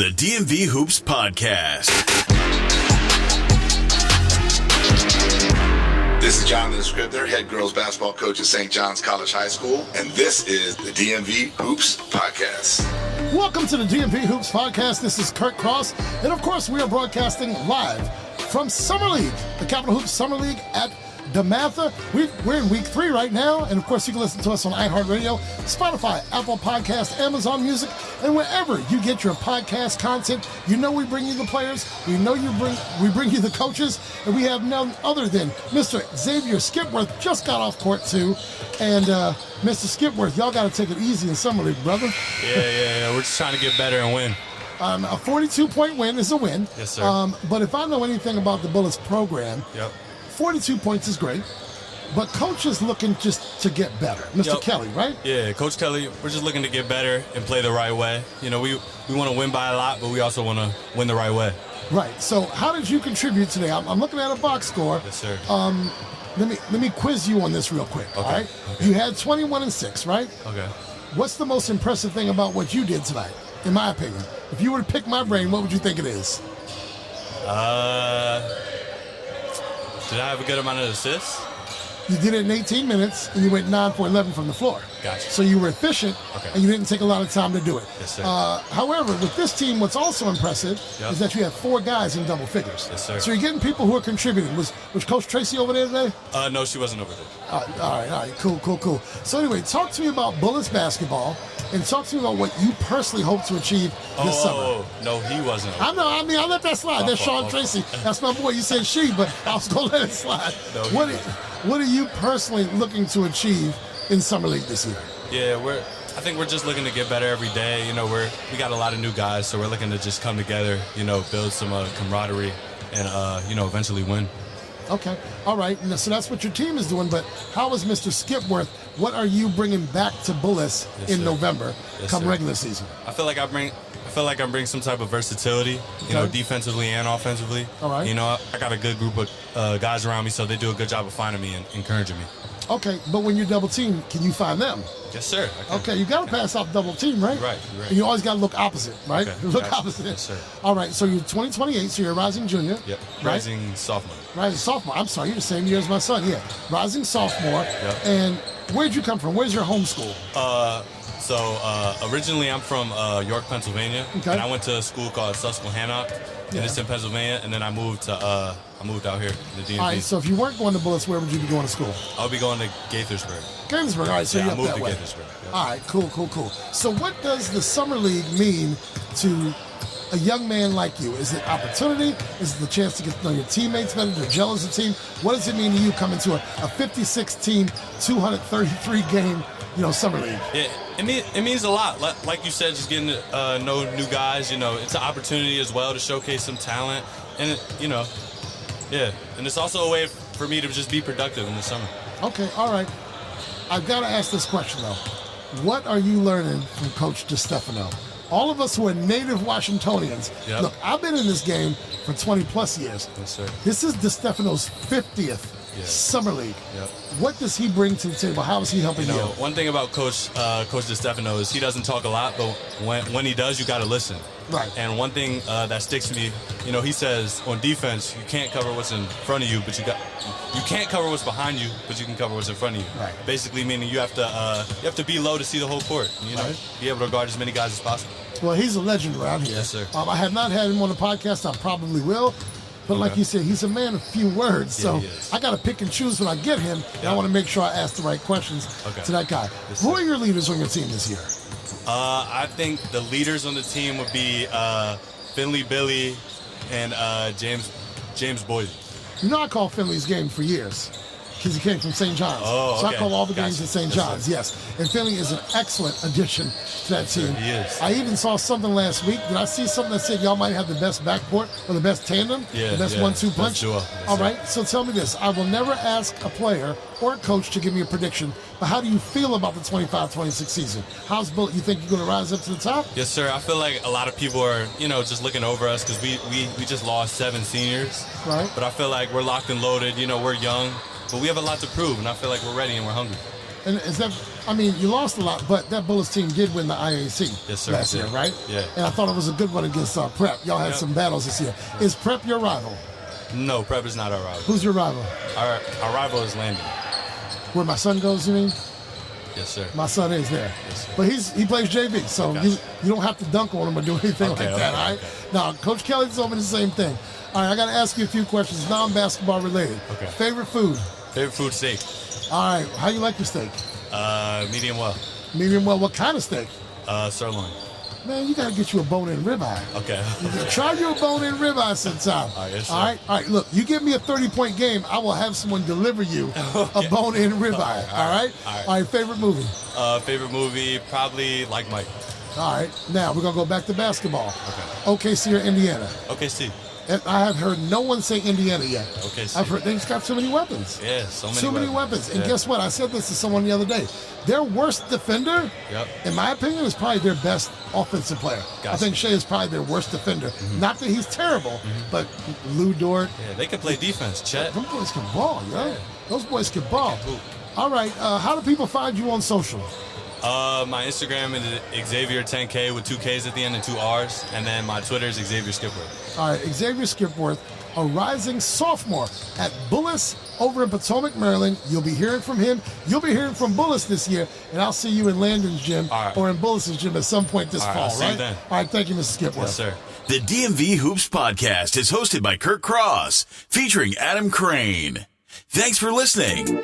The DMV Hoops Podcast. This is Jonathan Scribner, head girls basketball coach at St. John's College High School, and this is the DMV Hoops Podcast. Welcome to the DMV Hoops Podcast. This is Kurt Cross, and of course we are broadcasting live from Summer League, the Capital Hoops Summer League at DeMatha. We're in week 3 right now, and of course you can listen to us on iHeartRadio, Spotify, Apple Podcasts, Amazon Music, and wherever you get your podcast content. You know we bring you the players, we know we bring you the coaches, and we have none other than Mr. Xavier Skipworth. Just got off court too, and Mr. Skipworth, y'all got to take it easy in Summer League, brother. Yeah. We're just trying to get better and win. A 42-point win is a win. Yes, sir. But if I know anything about the Bullis program, 42 points is great, but Coach is looking just to get better. Mr. Kelly, right? Yeah, Coach Kelly, we're just looking to get better and play the right way. You know, we want to win by a lot, but we also want to win the right way. Right. So how did you contribute today? I'm looking at a box score. Yes, sir. Let me quiz you on this real quick, all right? Okay. You had 21 and 6, right? Okay. What's the most impressive thing about what you did tonight, in my opinion? If you were to pick my brain, what would you think it is? Did I have a good amount of assists? You did it in 18 minutes, and you went 9 for 11 from the floor. Gotcha. So you were efficient, and you didn't take a lot of time to do it. Yes, sir. However, with this team, what's also impressive is that you have 4 guys in double figures. Yes, sir. So you're getting people who are contributing. Was Coach Tracy over there today? No, she wasn't over there. All right. Cool. So anyway, talk to me about Bullis basketball, and talk to me about what you personally hope to achieve this summer. No, he wasn't over I know. I mean, I let that slide. That's Sean Tracy. That's my boy. You said she, but I was going to let it slide. No, what are you personally looking to achieve in Summer League this year? Yeah, I think we're just looking to get better every day. You know, we got a lot of new guys, so we're looking to just come together, you know, build some camaraderie and, you know, eventually win. Okay. All right. So that's what your team is doing, but how is Mr. Skipworth? What are you bringing back to Bullis in November come regular season? I feel like I bring some type of versatility, you know, defensively and offensively. All right. You know, I got a good group of guys around me, so they do a good job of finding me and encouraging me. Okay, but when you're double teamed, can you find them? Yes, sir. Okay, you got to pass off double team, right? Right. And you always got to look opposite, right? Okay, Look opposite. Yes, sir. All right, so you're 2028, so you're a rising junior. Yep. Right? Rising sophomore. Rising sophomore. I'm sorry, you're the same year as my son. Yeah, rising sophomore. Yep. And where'd you come from? Where's your home school? So originally I'm from York, Pennsylvania, and I went to a school called Susquehanna, and it's in Pennsylvania, and then I moved out here to the DMV. All right, so if you weren't going to Bullis, where would you be going to school? I would be going to Gaithersburg. All right, so you're I up moved that to way. Gaithersburg. Yep. All right, cool. So what does the Summer League mean to a young man like you? Is it opportunity? Is it the chance to get to know your teammates better, to gel as a team? What does it mean to you coming to a 56-team, 233-game, Summer League? Yeah, it means a lot. Like you said, just getting to know new guys. You know, it's an opportunity as well to showcase some talent, and and it's also a way for me to just be productive in the summer. Okay, all right. I've got to ask this question though. What are you learning from Coach DeStefano? All of us who are native Washingtonians. Yep. Look, I've been in this game for 20 plus years. Yes, sir. This is DeStefano's 50th Summer League. Yep. What does he bring to the table? How is he helping you? One thing about Coach DeStefano is he doesn't talk a lot, but when he does, you got to listen. Right. And one thing that sticks to me, he says on defense, you can't cover what's in front of you, but you can't cover what's behind you, but you can cover what's in front of you. Right. Basically, meaning you have to be low to see the whole court. Be able to guard as many guys as possible. Well, he's a legend around here. Yes, sir. I have not had him on the podcast. I probably will. But like you said, he's a man of few words. So I got to pick and choose when I get him. And I want to make sure I ask the right questions to that guy. Yes, Who are your leaders on your team this year? I think the leaders on the team would be Finley Billy and James Boyd. I call Finley's game for years because he came from St. John's. So I call all the games at St. John's, yes. And Finley is an excellent addition to that team. He is. I even saw something last week. Did I see something that said y'all might have the best backcourt or the best tandem? Yeah, the best 1-2 punch? Best duo. Yes, all right, so tell me this. I will never ask a player or a coach to give me a prediction, but how do you feel about the 25-26 season? How's Bullis? You think you're going to rise up to the top? Yes, sir. I feel like a lot of people are, just looking over us because we just lost 7 seniors. Right. But I feel like we're locked and loaded. We're young. But we have a lot to prove, and I feel like we're ready and we're hungry. And is that? I mean, you lost a lot, but that Bullis team did win the IAC last year, right? Yeah. And I thought it was a good one against Prep. Y'all had some battles this year. Is Prep your rival? No, Prep is not our rival. Who's your rival? Our rival is Landon. Where my son goes, you mean? Yes, sir. My son is there. Yes, sir. But he plays JV, so Okay. you don't have to dunk on him or do anything like that, all right? Okay. Now, Coach Kelly told me the same thing. All right, I got to ask you a few questions, non-basketball related. Okay. Favorite food? Favorite food, steak. All right, how you like your steak? Medium well. Medium well. What kind of steak? Sirloin. Man, you got to get you a bone-in ribeye. Okay. Try your bone-in ribeye sometime. All right, yes, sir. All right. Look, you give me a 30-point game, I will have someone deliver you a bone-in ribeye. All right? All right, favorite movie? Favorite movie, probably Like Mike. All right, now we're going to go back to basketball. Okay. OKC or Indiana? OKC. I have heard no one say Indiana yet. OKC. I've heard they just got too many weapons. Yeah, so many Too many weapons. And guess what? I said this to someone the other day. Their worst defender, in my opinion, is probably their best offensive player. Gotcha. I think Shea is probably their worst defender. Not that he's terrible, but Lou Dort. Yeah, they can play defense, Chet. Those boys can ball, yo. Yeah. Those boys can ball. They can hoop. All right, how do people find you on social? My Instagram is Xavier 10K with 2 Ks at the end and 2 Rs. And then my Twitter is Xavier Skipworth. All right, Xavier Skipworth, a rising sophomore at Bullis over in Potomac, Maryland. You'll be hearing from him. You'll be hearing from Bullis this year, and I'll see you in Landon's gym or in Bullis' gym at some point this fall, I'll see you then. All right, thank you, Mr. Skipworth. Yes, sir. The DMV Hoops Podcast is hosted by Kirk Cross, featuring Adam Crain. Thanks for listening.